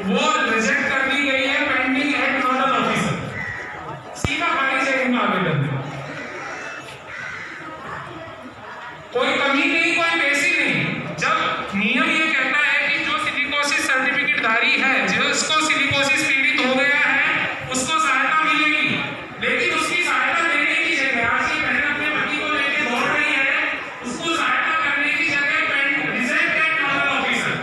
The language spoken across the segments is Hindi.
वो रिजेक्ट कर दी गई है पेंडिंग एट नोडल ऑफिसर। सीधा खारिज है इनका आवेदन। कोई कमी नहीं, कोई बेसी नहीं। जब नियम ये कहता है कि जो सिलिकोसिस सर्टिफिकेट धारी है, जिसको सिलिकोसिस पीड़ित हो गया है, उसको सहायता मिलेगी, लेकिन उसकी सहायता देने की जगह आज ये बहन अपने पति को लेके दौड़ रही है, उसको सहायता करने की जगह रिजेक्ट एट नोडल ऑफिसर।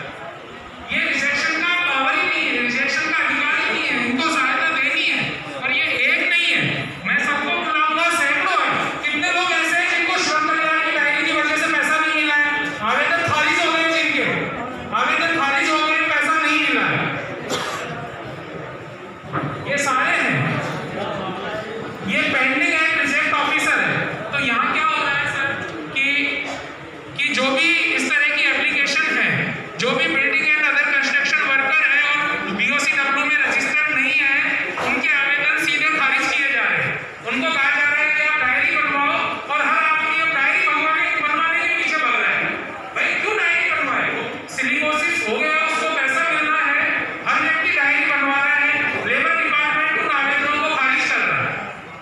ये रिजेक्शन का पावर ही नहीं है, रिजेक्शन का अधिकार ही नहीं है, इनको सहायता देनी है। और ये एक नहीं है, मैं सबको बुलाऊंगा, सैकड़ों है। कितने लोग ऐसे हैं जिनको श्रम कल्याण की डायरी की वजह से पैसा नहीं मिला है, आवेदन खारिज हो गए, जिनके आवेदन खारिज हो गए, पैसा नहीं मिला है, ये सारे हैं। ये पेंडिंग एंड रिजेक्ट ऑफिसर है। तो यहाँ क्या हो रहा है सर कि जो भी इस तरह की एप्लीकेशन है, जो भी building and other construction worker है और बीओसीडब्ल्यू में रजिस्टर्ड नहीं है, उनके आवेदन सीधे खारिज किए जा रहे हैं। उनको कहा जा रहा है कि आप डायरी बनवाओ, और हर आदमी अब डायरी बनवाने के पीछे भाग रहा है। भाई क्यों डायरी बनवाए? सिलिकोसिस हो गया, उसको पैसा मिलना है, हर व्यक्ति डायरी बनवा रहा है। लेबर डिपार्टमेंट उन आवेदनों को खारिज कर रहा है।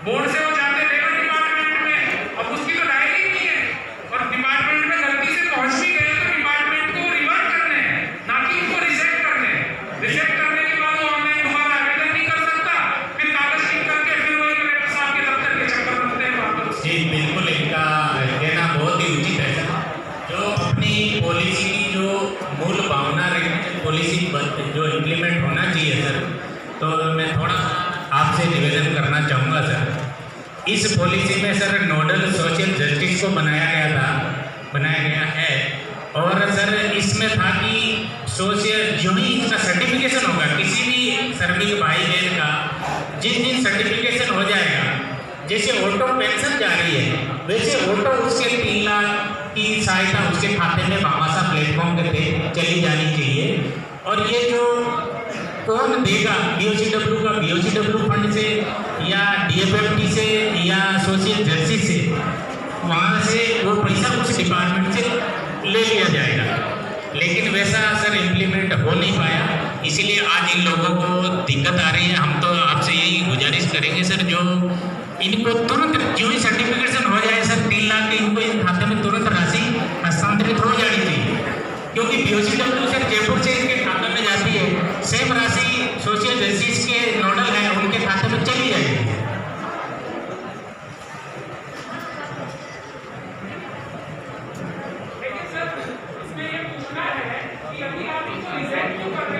बोर्ड से वो जाते लेबर डिपार्टमेंट में, अब उसकी तो डायरी नहीं है, और डिपार्टमेंट में गलती से पहुंच भी गए तो डिपार्टमेंट को रिवर्ट करने हैं, ना कि उनको रिजेक्ट करने हैं। रिजेक्ट करने के बाद वो ऑनलाइन दोबारा आवेदन नहीं कर सकता, फिर कागज ठीक करके फिर वही कलेक्टर साहब के दफ्तर के चक्कर लगते हैं वापस। जी बिल्कुल, इनका कहना बहुत ही उचित है सर। जो अपनी पॉलिसी की जो मूल भावना रही, पॉलिसी जो इम्प्लीमेंट होना चाहिए सर, तो मैं थोड़ा आपसे निवेदन करना चाहूँगा सर। इस पॉलिसी में सर नोडल सोशल जस्टिस को बनाया गया है, और सर इसमें था कि सोशल जो ही इसका सर्टिफिकेशन होगा किसी भी श्रमिक भाई बहन का, जिस दिन सर्टिफिकेशन हो जाएगा, जैसे ऑटो पेंशन जा रही है, वैसे ऑटो उसके 3 लाख की सहायता उसके खाते में भामाशा प्लेटफॉर्म के चली जानी चाहिए। और ये जो कौन देगा, बीओसीडब्ल्यू का बीओसीडब्ल्यू फंड से या डीएफएफटी से या सोशल जस्टिस से, वहाँ से वो पैसा उस डिपार्टमेंट से ले लिया जाएगा। लेकिन वैसा सर इम्प्लीमेंट हो नहीं पाया, इसीलिए आज इन लोगों को दिक्कत आ रही है। हम तो आपसे यही गुजारिश करेंगे सर, जो इनको तुरंत जो ही सर्टिफिकेशन हो जाए सर, 3 लाख के इनको इन खाते में तुरंत राशि हस्तांतरित हो जानी चाहिए, क्योंकि बीओसीडब्ल्यू सर जयपुर से इनके खाते में जाती है, सेम राशि सोशल जस्टिस के नोडल है उनके खाते में चली जाएगी।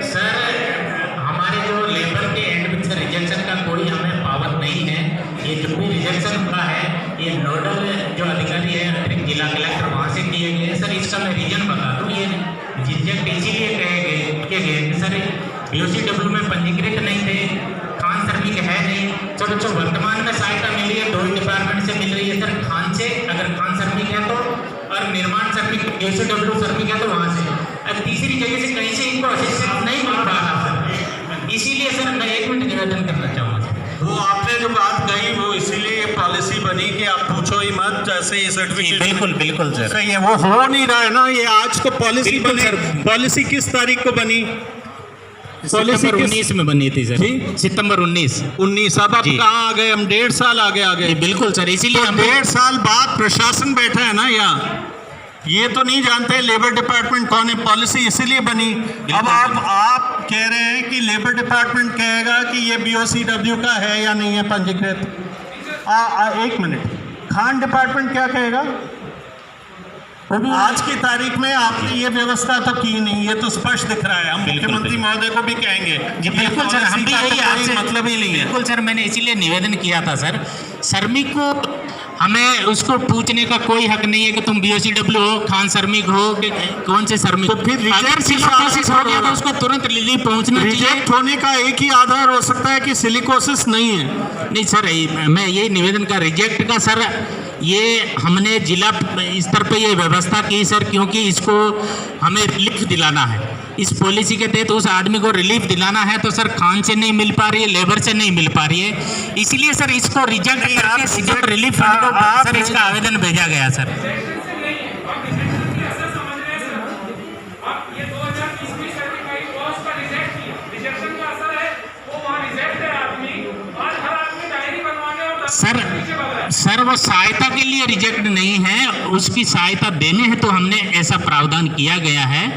सर हमारे जो लेबर के एंड में सर रिजेक्शन का कोई हमें पावर नहीं है। ये जो भी रिजेक्शन हुआ है, ये नोडल जो अधिकारी है अतिरिक्त जिला कलेक्टर वहाँ से किए गए हैं। सर इसका मैं रीजन बता दूँ, ये रिजेक्ट इसीलिए किए गए कि सर बीओसीडब्ल्यू में पंजीकृत नहीं थे, खान श्रमिक है नहीं। सर जो वर्तमान में सहायता मिली है 2 डिपार्टमेंट से मिल रही है सर, खान से अगर खान श्रमिक है तो, और निर्माण श्रमिक बीओसीडब्ल्यू श्रमिक है तो वहाँ से, अब तीसरी जगह से कहीं से इनको असिस्टेंस नहीं मिल पा रहा सर। इसीलिए सर मैं 1 मिनट निवेदन करना चाहूँगा। वो आपने जो बात कही वो इसीलिए ये पॉलिसी बनी कि आप पूछो ही मत, जैसे ये सर्टिफिकेट बिल्कुल सर, सही है, वो हो नहीं रहा है ना। ये आज तो पॉलिसी बनी, पॉलिसी किस तारीख को बनी? पॉलिसी 19 में बनी थी सर, सितंबर 19। अब कहाँ आ गए हम? 1.5 साल आगे आ गए। बिल्कुल सर, इसीलिए तो 1.5 साल बाद प्रशासन बैठा है ना यहाँ, ये तो नहीं जानते लेबर डिपार्टमेंट कौन है, पॉलिसी इसीलिए बनी। अब आप कह रहे हैं कि लेबर डिपार्टमेंट कहेगा कि ये बीओसीडब्ल्यू का है या नहीं है पंजीकृत। 1 मिनट, खान डिपार्टमेंट क्या कहेगा? आज की तारीख में आपने ये व्यवस्था तो की नहीं, ये तो स्पष्ट दिख रहा है। हम मुख्यमंत्री महोदय को भी कहेंगे जी बिल्कुल सर, हम भी यही आपसे मतलब ही नहीं है। बिल्कुल सर, मैंने इसीलिए निवेदन किया था सर, श्रमिक को हमें उसको पूछने का कोई हक नहीं है कि तुम बीओसीडब्ल्यू हो, खान श्रमिक हो कि कौन से श्रमिक। तो फिर अगर सिलिकोसिस हो गया तो उसको तुरंत रिलीफ पहुंचना चाहिए। रिजेक्ट होने का एक ही आधार हो सकता है कि सिलिकोसिस नहीं है। नहीं सर, मैं यही निवेदन का रिजेक्ट का सर, ये हमने जिला स्तर पे ये व्यवस्था की सर, क्योंकि इसको हमें रिलीफ दिलाना है। इस पॉलिसी के तहत उस आदमी को रिलीफ दिलाना है, तो सर खान से नहीं मिल पा रही है, लेबर से नहीं मिल पा रही है, इसलिए सर इसको रिजेक्ट करके रिलीफ सर इसका आवेदन भेजा गया सर। ये 2020 में सर्टिफाइड कॉस्ट का रिजेक्ट किया, सर वो सहायता के लिए रिजेक्ट नहीं है, उसकी सहायता देने हैं तो हमने ऐसा प्रावधान किया गया है।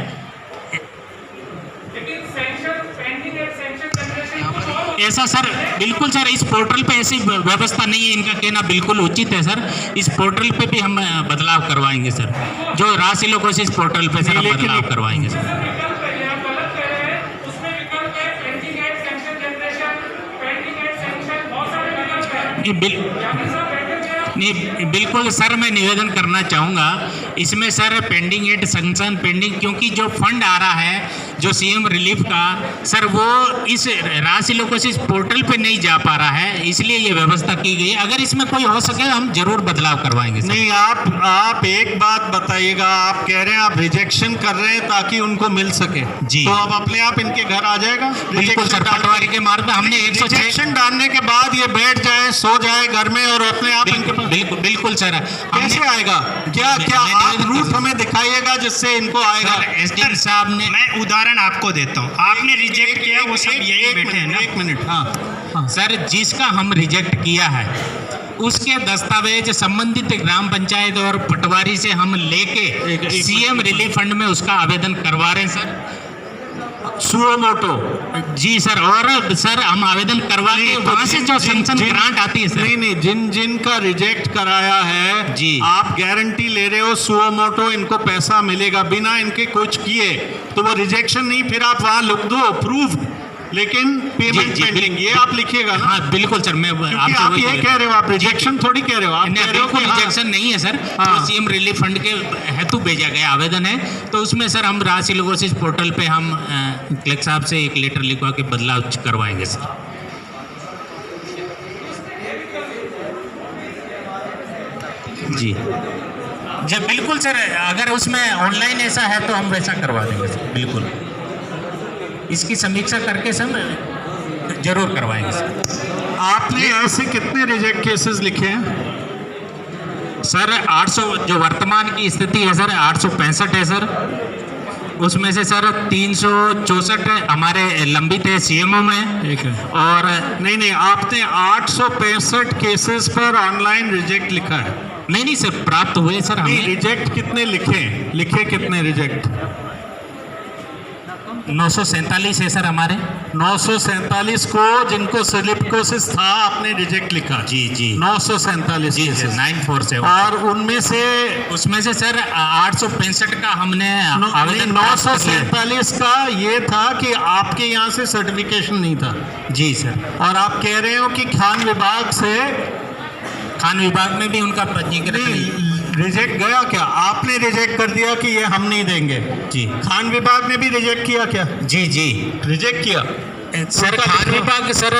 लेकिन sanction pending at sanction generation कुछ और ऐसा सर बिल्कुल सर, इस पोर्टल पे ऐसी व्यवस्था नहीं है, इनका कहना बिल्कुल उचित है सर। इस पोर्टल पे भी हम बदलाव करवाएंगे सर, जो राशि लोकोसिस पोर्टल पे सर हम बदलाव करवाएंगे सर। विकल्प है, आप गलत कह रहे हैं। उसमें विकल्प है pending at sanction generation, pending at sanction, बहुत सारे विकल्प हैं। यानी सर नहीं बिल्कुल सर, मैं निवेदन करना चाहूँगा इसमें sir pending at sanction pending, क्योंकि जो फंड आ रहा है जो सीएम रिलीफ का सर, वो इस राशि लोकोसिस पोर्टल पे नहीं जा पा रहा है, इसलिए ये व्यवस्था की गई है। अगर इसमें कोई हो सके हम जरूर बदलाव करवाएंगे सर। नहीं, आप एक बात बताइएगा, आप कह रहे हैं आप रिजेक्शन कर रहे हैं ताकि उनको मिल सके जी, तो अब अपने आप इनके घर आ जाएगा। बिल्कुल सर, पटवारी के मार्ग में हमने 106 रिजेक्शन डालने के बाद ये बैठ जाए, सो जाए घर में और अपने आप इनके पास बिल्कुल बिल्कुल सर, कैसे आएगा? क्या क्या आप रूट हमें दिखाइएगा जिससे इनको आएगा? एसडीएम साहब ने, मैं उदाहरण आपको देता हूँ, आपने रिजेक्ट किया, वो सब यही बैठे हैं ना। एक मिनट, हाँ सर जिसका हम रिजेक्ट किया है उसके दस्तावेज संबंधित ग्राम पंचायत और पटवारी से हम लेके सीएम रिलीफ फंड में उसका आवेदन करवा रहे हैं सर, सुओ मोटो। जी सर, और सर हम आवेदन करवा के वहाँ से जो सैंक्शन ग्रांट आती है सर। नहीं, जिनका रिजेक्ट कराया है जी, आप गारंटी ले रहे हो सुओ मोटो इनको पैसा मिलेगा बिना इनके कुछ किए, तो वो रिजेक्शन नहीं, फिर आप वहाँ लिख दो प्रूफ, लेकिन पेमेंट पेंडिंग ये आप लिखिएगा ना। हाँ बिल्कुल सर, मैं आपसे आप ये कह रहे हो, आप रिजेक्शन थोड़ी कह रहे हो, आप कह रहे हो कि रिजेक्शन नहीं है सर, तो सीएम रिलीफ फंड के हेतु भेजा गया आवेदन है, तो उसमें सर हम राशि लोकोसिस पोर्टल पे हम कलेक्टर साहब से एक लेटर लिखवा के बदलाव करवाएंगे सर। जी जब बिल्कुल सर, अगर उसमें ऑनलाइन ऐसा है तो हम वैसा करवा देंगे सर, बिल्कुल इसकी समीक्षा करके सर जरूर करवाएंगे सर। आपने ऐसे कितने रिजेक्ट केसेस लिखे हैं? सर 800 जो वर्तमान की स्थिति है सर 865 है सर, उसमें से सर 364 हमारे लंबित है सीएमओ में, ठीक है। और नहीं, आपने 865 केसेस पर ऑनलाइन रिजेक्ट लिखा है? नहीं सर, प्राप्त हुए सर हमें। रिजेक्ट कितने लिखे कितने रिजेक्ट? 947 है सर हमारे। 947 को जिनको स्लिपकोसिस था आपने रिजेक्ट लिखा? जी 947 जी सर, 947। और उनमें से उसमें से सर 865 का हमने आवेदन 947 का ये था कि आपके यहाँ से सर्टिफिकेशन नहीं था। जी सर, और आप कह रहे हो कि खान विभाग में भी उनका पंजीकरण रिजेक्ट गया क्या? आपने रिजेक्ट कर दिया कि ये हम नहीं देंगे जी, खान विभाग ने भी रिजेक्ट किया क्या? जी रिजेक्ट किया सर, खान विभाग सर।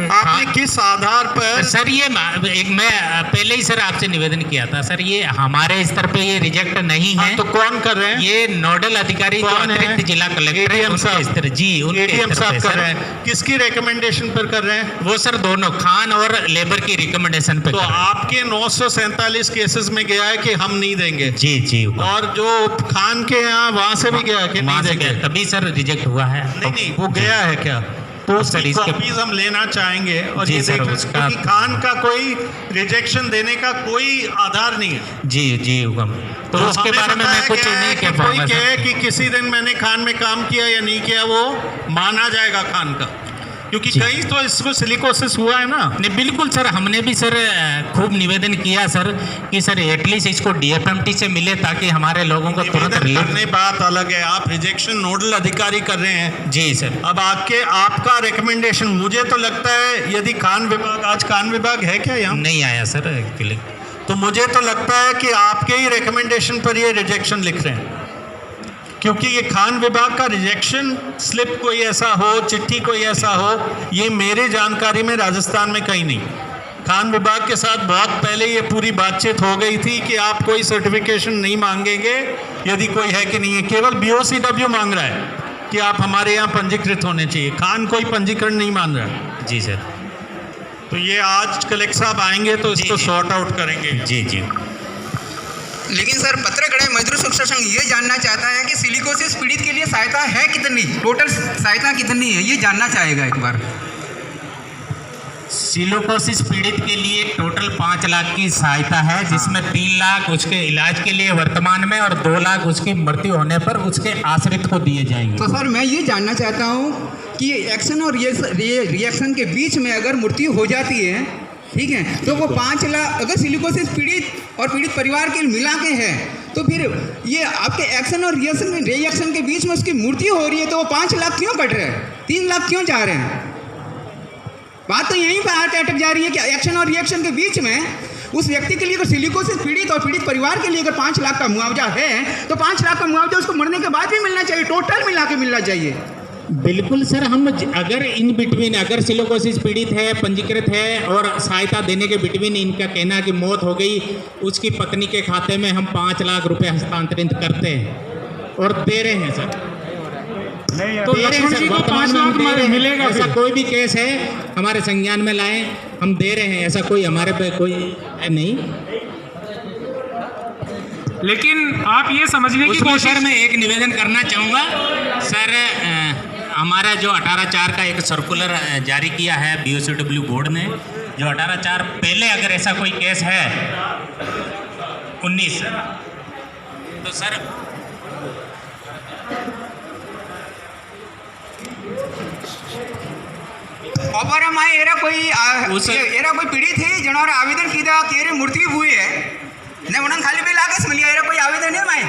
आपने किस आधार पर? सर ये मैं पहले ही सर आपसे निवेदन किया था सर, ये हमारे स्तर पे ये रिजेक्ट नहीं है। तो कौन कर रहे हैं? ये नोडल अधिकारी जो अतिरिक्त जिला कलेक्टर है उनके स्तर, जी उनके एडीएम स्तर साहब पे कर सर। रहे हैं। किसकी रिकमेंडेशन पर कर रहे हैं? वो सर दोनों खान और लेबर की रिकमेंडेशन पे तो कर रहे हैं। आपके 947 केसेस में गया है कि हम नहीं देंगे, जी और जो खान के यहाँ वहाँ से भी गया है कि नहीं देंगे? तभी सर रिजेक्ट हुआ है। नहीं, वो गया है क्या? तो सर उसकी इसके कॉपीज हम लेना चाहेंगे और जी ये सर, देखना, उसका क्योंकि खान का कोई रिजेक्शन देने का कोई आधार नहीं है। जी हुकम, तो उसके हमें बारे में मैं बताया कुछ गया है नहीं कि कह पाऊंगा कोई कहे सर। कि किसी दिन मैंने खान में काम किया या नहीं किया, वो माना जाएगा खान का, क्योंकि कहीं तो इसको सिलिकोसिस हुआ है ना। नहीं बिल्कुल सर, हमने भी सर खूब निवेदन किया सर कि सर एटलीस्ट इसको डीएफएमटी से मिले ताकि हमारे लोगों को तुरंत निवेदन रिलीफ। करने बात अलग है, आप रिजेक्शन नोडल अधिकारी कर रहे हैं। जी सर, अब आपका रिकमेंडेशन, मुझे तो लगता है यदि खान विभाग है क्या यहाँ? नहीं आया सर एक्चुअली, तो मुझे तो लगता है कि आपके ही रिकमेंडेशन पर ये रिजेक्शन लिख रहे हैं, क्योंकि ये खान विभाग का रिजेक्शन स्लिप कोई ऐसा हो, चिट्ठी कोई ऐसा हो, ये मेरे जानकारी में राजस्थान में कहीं नहीं। खान विभाग के साथ बहुत पहले ये पूरी बातचीत हो गई थी कि आप कोई सर्टिफिकेशन नहीं मांगेंगे यदि कोई है कि नहीं है, केवल BOCW मांग रहा है कि आप हमारे यहाँ पंजीकृत होने चाहिए। खान कोई पंजीकरण नहीं मान रहा है। जी सर, तो ये आज कलेक्टर साहब आएंगे तो इसको सॉर्ट आउट करेंगे। जी। लेकिन सर पत्रकार मजदूर शिक्षा संघ ये जानना चाहता है कि सिलिकोसिस पीड़ित के लिए सहायता है कितनी, टोटल सहायता कितनी है, ये जानना चाहेगा एक बार। सिलिकोसिस पीड़ित के लिए टोटल 5 लाख की सहायता है, जिसमें 3 लाख उसके इलाज के लिए वर्तमान में और 2 लाख उसकी मृत्यु होने पर उसके आश्रित को दिए जाएंगे। तो सर मैं ये जानना चाहता हूँ कि एक्शन और रिएक्शन के बीच में अगर मृत्यु हो जाती है, ठीक है, तो वो 5 लाख अगर सिलिकोसिस पीड़ित और पीड़ित परिवार के मिला के है, तो फिर ये आपके एक्शन और रिएक्शन के बीच में उसकी मृत्यु हो रही है, तो वो 5 लाख क्यों कट रहे हैं, 3 लाख क्यों जा रहे हैं? बात तो यहीं पर आके अटक जा रही है कि एक्शन और रिएक्शन के बीच में उस व्यक्ति के लिए अगर सिलिकोसिस पीड़ित और पीड़ित परिवार के लिए अगर 5 लाख का मुआवजा है, तो 5 लाख का मुआवजा उसको मरने के बाद भी मिलना चाहिए, टोटल मिला के मिलना चाहिए। बिल्कुल सर, हम अगर इन बिटवीन अगर सिलिकोसिस पीड़ित है, पंजीकृत है और सहायता देने के बिटवीन इनका कहना कि मौत हो गई, उसकी पत्नी के खाते में हम 5 लाख रुपए हस्तांतरित करते हैं और दे रहे हैं सर। तो लक्ष्मण जी को 5 लाख मिलेगा। ऐसा कोई भी केस है हमारे संज्ञान में लाएं, हम दे रहे हैं, ऐसा कोई हमारे पे कोई नहीं। लेकिन आप ये समझने की उसमें कोशिश सर मैं एक निवेदन करना चाहूँगा सर, हमारा जो 18/4 का एक सर्कुलर जारी किया है BOCW बोर्ड ने, जो 18/4 पहले अगर ऐसा कोई केस है 19, तो सर और हमारे एरा कोई पीड़ित है जिन्होंने आवेदन किया कि मृत्यु हुई है, ने उन्होंने खाली पे लाके मिलिया, एरा कोई आवेदन है माए